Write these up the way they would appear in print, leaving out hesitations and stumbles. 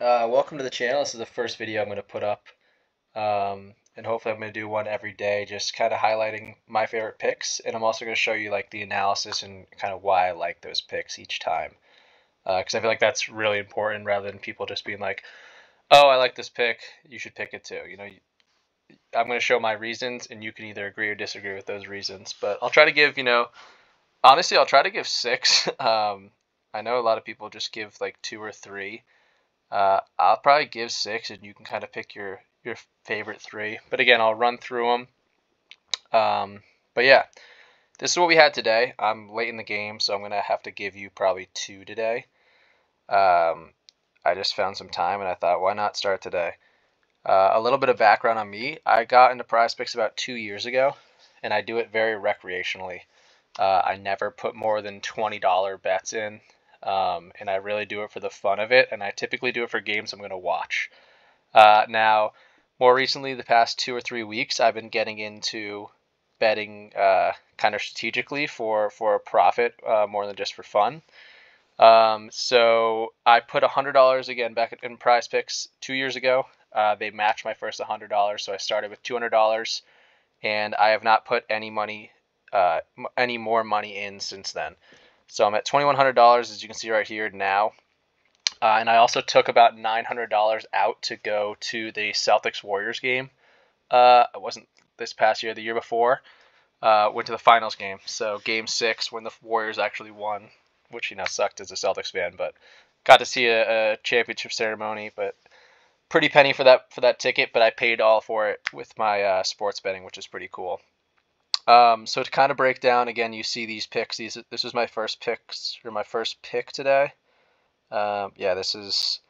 Welcome to the channel. This is the first video I'm going to put up, and hopefully I'm going to do one every day, just kind of highlighting my favorite picks, and I'm also going to show you like the analysis and kind of why I like those picks each time, because I feel like that's really important rather than people just being like, "Oh, I like this pick, you should pick it too." I'm going to show my reasons, and you can either agree or disagree with those reasons. But I'll try to give, honestly, I'll try to give six. I know a lot of people just give like two or three. I'll probably give six, and you can kind of pick your favorite three. But again, I'll run through them. But yeah, this is what we had today. I'm late in the game, so I'm gonna have to give you probably two today. I just found some time, and I thought, why not start today? A little bit of background on me. I got into PrizePicks about 2 years ago, and I do it very recreationally. I never put more than $20 bets in. And I really do it for the fun of it, and I typically do it for games I'm going to watch. Now, more recently, the past 2 or 3 weeks, I've been getting into betting kind of strategically for a profit more than just for fun. So I put $100 again back in PrizePicks 2 years ago. They matched my first $100, so I started with $200, and I have not put any more money in since then. So I'm at $2,100, as you can see right here now. And I also took about $900 out to go to the Celtics-Warriors game. It wasn't this past year, the year before. Went to the finals game. So game 6 when the Warriors actually won, which, sucked as a Celtics fan, but got to see a championship ceremony. But pretty penny for that ticket, but I paid all for it with my sports betting, which is pretty cool. So to kind of break down, again, you see these picks. This was my first pick today. Yeah, that was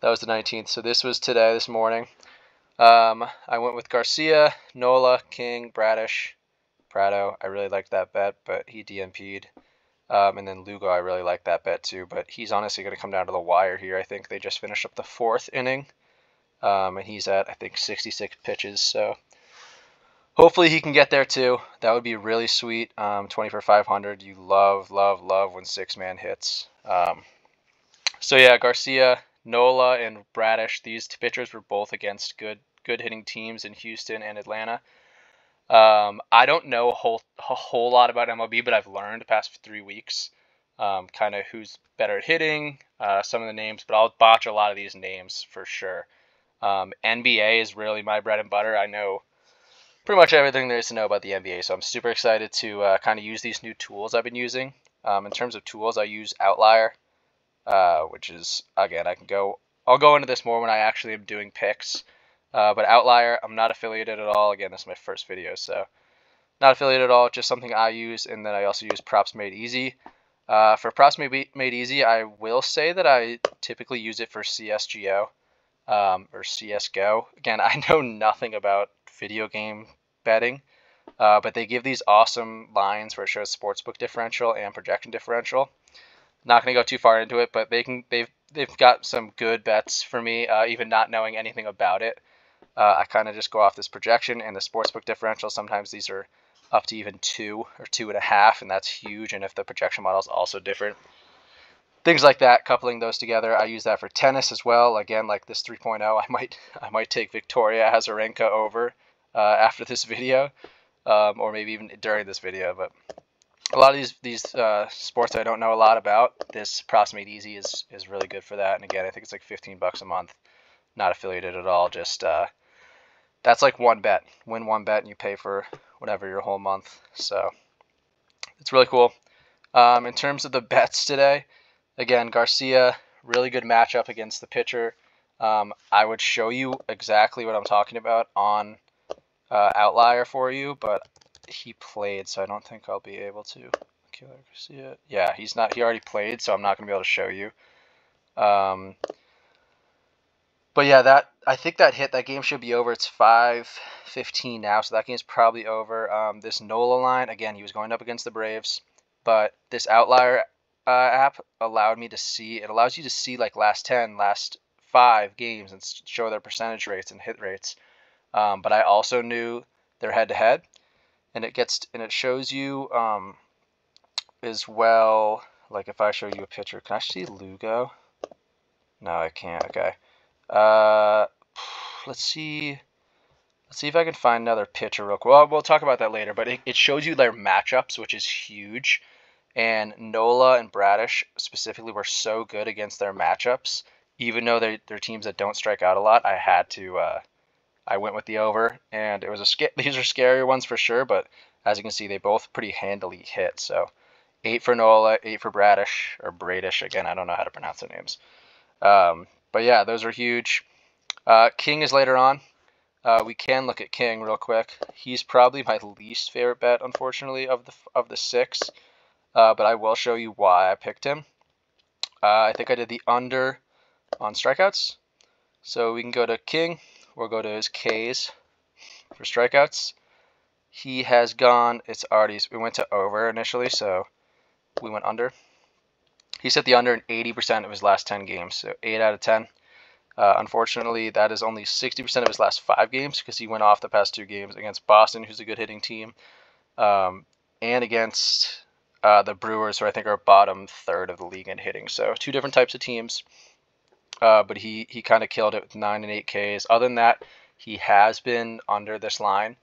the 19th. So this was today, this morning. I went with Garcia, Nola, King, Bradish, Prado. I really liked that bet, but he DNP'd. And then Lugo, I really like that bet too, but he's honestly going to come down to the wire here. I think they just finished up the 4th inning, and he's at, I think, 66 pitches. So hopefully he can get there too. That would be really sweet. 20 for 500. You love, love, love when 6-man hits. So yeah, Garcia, Nola, and Bradish. These pitchers were both against good hitting teams in Houston and Atlanta. I don't know a whole lot about MLB, but I've learned the past 3 weeks, kind of who's better at hitting, some of the names, but I'll botch a lot of these names for sure. NBA is really my bread and butter. I know pretty much everything there is to know about the NBA, so I'm super excited to kind of use these new tools I've been using. In terms of tools, I use Outlier, which is, again, I'll go into this more when I actually am doing picks. But Outlier, I'm not affiliated at all. Again, this is my first video, so not affiliated at all, just something I use. And then I also use Props Made Easy. For Props Made Easy, I will say that I typically use it for CSGO or CSGO. Again, I know nothing about video game betting, but they give these awesome lines where it shows sportsbook differential and projection differential. Not going to go too far into it, but they've got some good bets for me, even not knowing anything about it. I kind of just go off this projection and the sportsbook differential. Sometimes these are up to even 2 or 2.5, and that's huge. And if the projection model is also different, things like that, coupling those together. I use that for tennis as well. Again, like this 3.0, I might take Victoria Azarenka over after this video, or maybe even during this video. But a lot of these sports I don't know a lot about, this Props Made Easy is really good for that. And again, I think it's like $15 a month. Not affiliated at all. Just that's like one bet. Win one bet and you pay for whatever your whole month. So it's really cool. In terms of the bets today, again, Garcia, really good matchup against the pitcher. I would show you exactly what I'm talking about on Outlier for you, but he played, so I don't think I'll be able to. Garcia. Yeah, he already played, so I'm not going to be able to show you. But yeah, I think that game should be over. It's 5:15 now, so that game's probably over. This Nola line, again, he was going up against the Braves, but this Outlier app allows you to see like last 10, last 5 games and show their percentage rates and hit rates. But I also knew their head-to-head, and it shows you as well. Like if I show you a picture, can I see Lugo? No, I can't. Okay. Uh, let's see. Let's see if I can find another pitcher real quick. Well, we'll talk about that later, but it shows you their matchups, which is huge. And Nola and Bradish specifically were so good against their matchups, even though they're teams that don't strike out a lot. I had to. I went with the over, and it was these are scarier ones for sure. But as you can see, they both pretty handily hit. So 8 for Nola, 8 for Bradish or Bradish. Again, I don't know how to pronounce their names. But yeah, those are huge. King is later on. We can look at King real quick. He's probably my least favorite bet, unfortunately, of the 6. But I will show you why I picked him. I think I did the under on strikeouts. So we can go to King. We'll go to his Ks for strikeouts. He has gone, we went to over initially, so we went under. He set the under in 80% of his last 10 games, so 8 out of 10. Unfortunately, that is only 60% of his last 5 games because he went off the past 2 games against Boston, who's a good hitting team, and against the Brewers, who I think are bottom third of the league in hitting. So 2 different types of teams, but he kind of killed it with 9 and 8 Ks. Other than that, he has been under this line,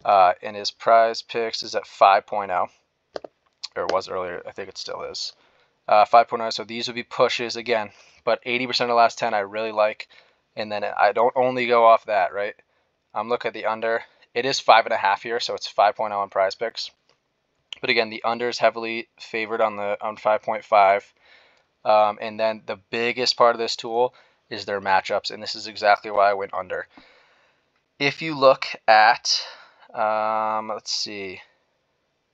and his prize picks is at 5.0, or it was earlier. I think it still is. 5.0, so these would be pushes again, but 80% of the last 10 I really like, and then I don't only go off that, right? I'm looking at the under. It is 5.5 here, so it's 5.0 on PrizePicks. But again, the under is heavily favored on 5.5. And then the biggest part of this tool is their matchups, and this is exactly why I went under. If you look at, let's see,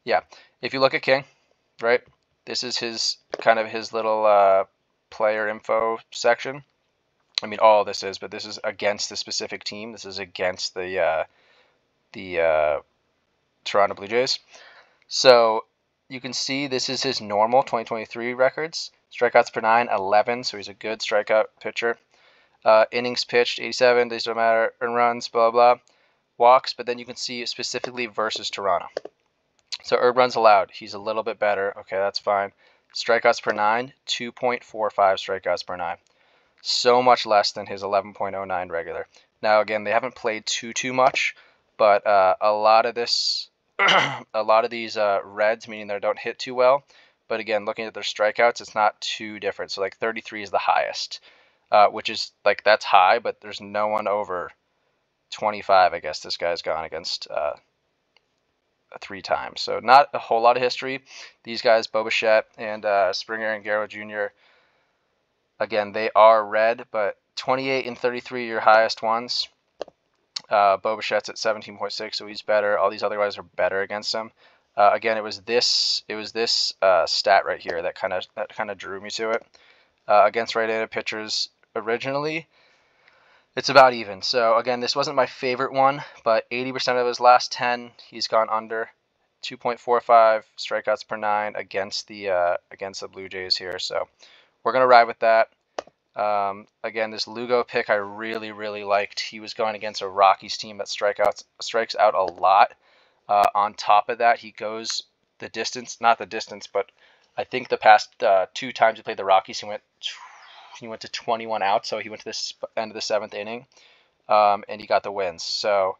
yeah, if you look at King, right? This is his little player info section. I mean, all this is, but this is against the specific team. This is against the Toronto Blue Jays. So you can see this is his normal 2023 records. Strikeouts per 9, 11, so he's a good strikeout pitcher. Innings pitched, 87, these don't matter, earned runs, blah, blah. Walks, but then you can see specifically versus Toronto. So earned runs allowed, he's a little bit better. Okay, that's fine. Strikeouts per 9, 2.45 strikeouts per 9. So much less than his 11.09 regular. Now, again, they haven't played too much, but a lot of these reds, meaning they don't hit too well. But again, looking at their strikeouts, it's not too different. So like 33 is the highest, which is like that's high, but there's no one over 25. I guess this guy's gone against 3 times. So not a whole lot of history. These guys, Bo Bichette and Springer and Guerrero Jr., again, they are red, but 28 and 33 are your highest ones. Bo Bichette's at 17.6, so he's better. All these other guys are better against him. Again, it was this stat right here that kind of drew me to it. Against right-handed pitchers originally, it's about even. So again, this wasn't my favorite one, but 80% of his last 10, he's gone under. 2.45 strikeouts per 9 against the Blue Jays here. So we're gonna ride with that. Again, this Lugo pick I really liked. He was going against a Rockies team that strikes out a lot. On top of that, he goes the distance, not the distance, but I think the past 2 times he played the Rockies, he went to 21 outs, so he went to the end of the 7th inning, and he got the wins. So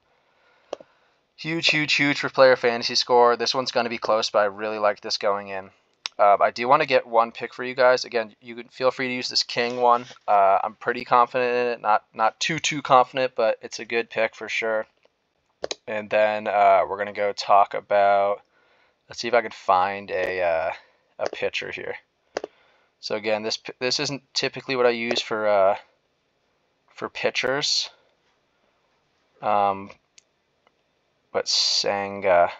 huge for player fantasy score. This one's going to be close, but I really like this going in. I do want to get one pick for you guys. Again, you can feel free to use this King one. I'm pretty confident in it. Not too confident, but it's a good pick for sure. And then we're gonna go talk about. Let's see if I can find a pitcher here. So again, this isn't typically what I use for pitchers. But Senga.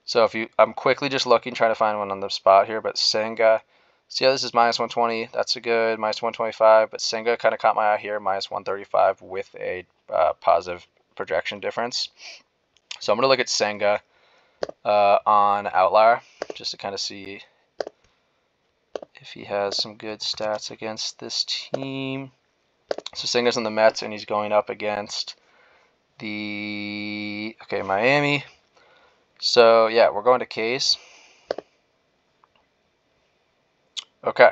So I'm quickly just looking, trying to find one on the spot here, but Senga, see how this is minus 120, that's a good minus 125, but Senga kind of caught my eye here, minus 135 with a positive projection difference. So I'm going to look at Senga on Outlier, just to kind of see if he has some good stats against this team. So Senga's on the Mets, and he's going up against Miami. So, yeah, we're going to K's. Okay.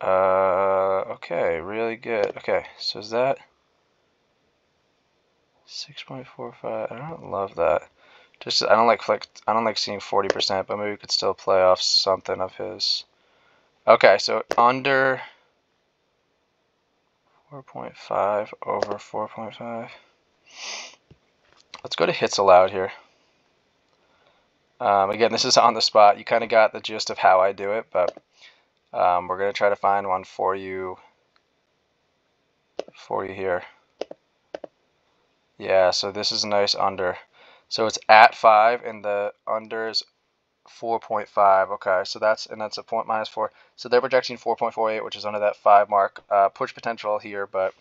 Okay, really good. Okay, so is that 6.45? I don't love that. Just I don't like seeing 40%, but maybe we could still play off something of his. Okay, so under 4.5 over 4.5. Let's go to hits allowed here. Again, this is on the spot. You kind of got the gist of how I do it, but we're going to try to find one for you here. Yeah, so this is a nice under. So it's at 5, and the under is 4.5. Okay, so that's a point minus 4. So they're projecting 4.48, which is under that 5 mark. Push potential here, but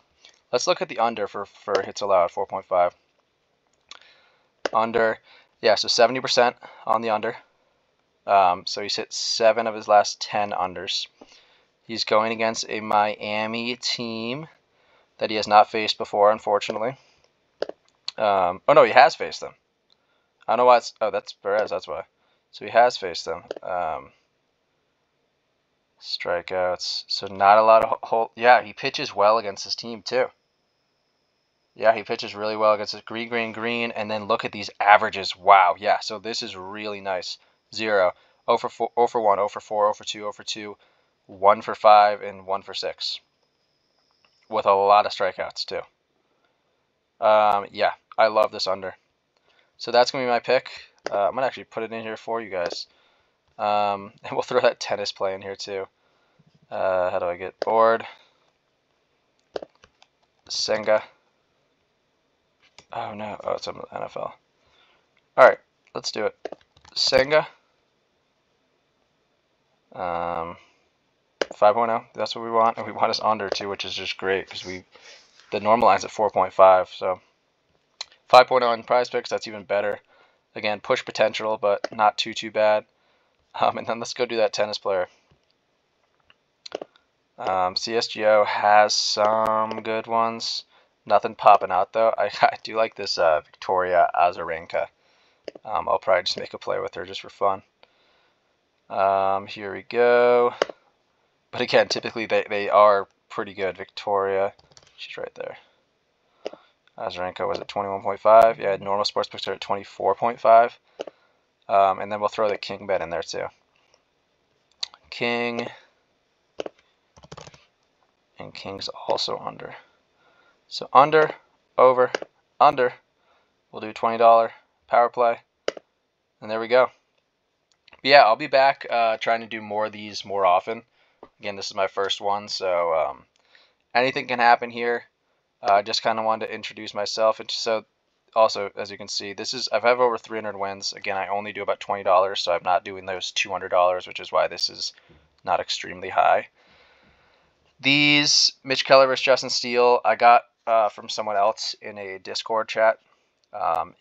let's look at the under for hits allowed, 4.5. Under, yeah, so 70% on the under. So he's hit 7 of his last 10 unders. He's going against a Miami team that he has not faced before, unfortunately. Oh no, he has faced them. I don't know why it's. Oh, that's Perez. That's why. So he has faced them. Strikeouts. So not a lot of. Yeah, he pitches well against his team too. Yeah, he pitches really well against his green, and then look at these averages. Wow, yeah, so this is really nice. 0, 0 for 4, 0 for 1, 0 for 4, 0 for 2, 0 for 2, 1 for 5, and 1 for 6. With a lot of strikeouts, too. Yeah, I love this under. So that's going to be my pick. I'm going to actually put it in here for you guys. And we'll throw that tennis play in here, too. How do I get bored? Senga. Oh no, oh, it's on the NFL. Alright, let's do it. Senga. 5.0, that's what we want. And we want his under too, which is just great because the normal line's at 4.5. So 5.0 in PrizePicks, that's even better. Again, push potential, but not too bad. And then let's go do that tennis player. CSGO has some good ones. Nothing popping out though. I do like this Victoria Azarenka. I'll probably just make a play with her just for fun. Here we go. But again, typically they are pretty good. Victoria, she's right there. Azarenka was at 21.5. Yeah, normal sports picks are at 24.5. And then we'll throw the king bet in there too. King. And king's also under. So under, over, under. We'll do $20 power play. And there we go. But yeah, I'll be back trying to do more of these more often. Again, this is my first one, so anything can happen here. I just kind of wanted to introduce myself. And so also, as you can see, I've had over 300 wins. Again, I only do about $20, so I'm not doing those $200, which is why this is not extremely high. These Mitch Keller vs. Justin Steele, I got from someone else in a Discord chat,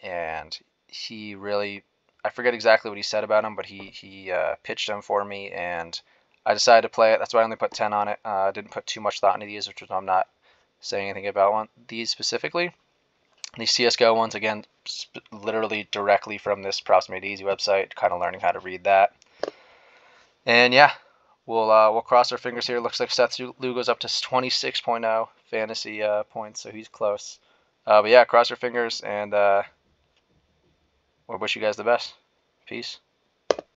and he really, I forget exactly what he said about him, but he pitched him for me, and I decided to play it. That's why I only put 10 on it. I didn't put too much thought into these, which is why I'm not saying anything about these specifically. These CSGO ones, again, literally directly from this Props Made Easy website, kind of learning how to read that. And yeah, we'll cross our fingers here. Looks like Seth Lugo's up to 26.0 fantasy points, so he's close. But yeah, cross your fingers, and we'll wish you guys the best. Peace.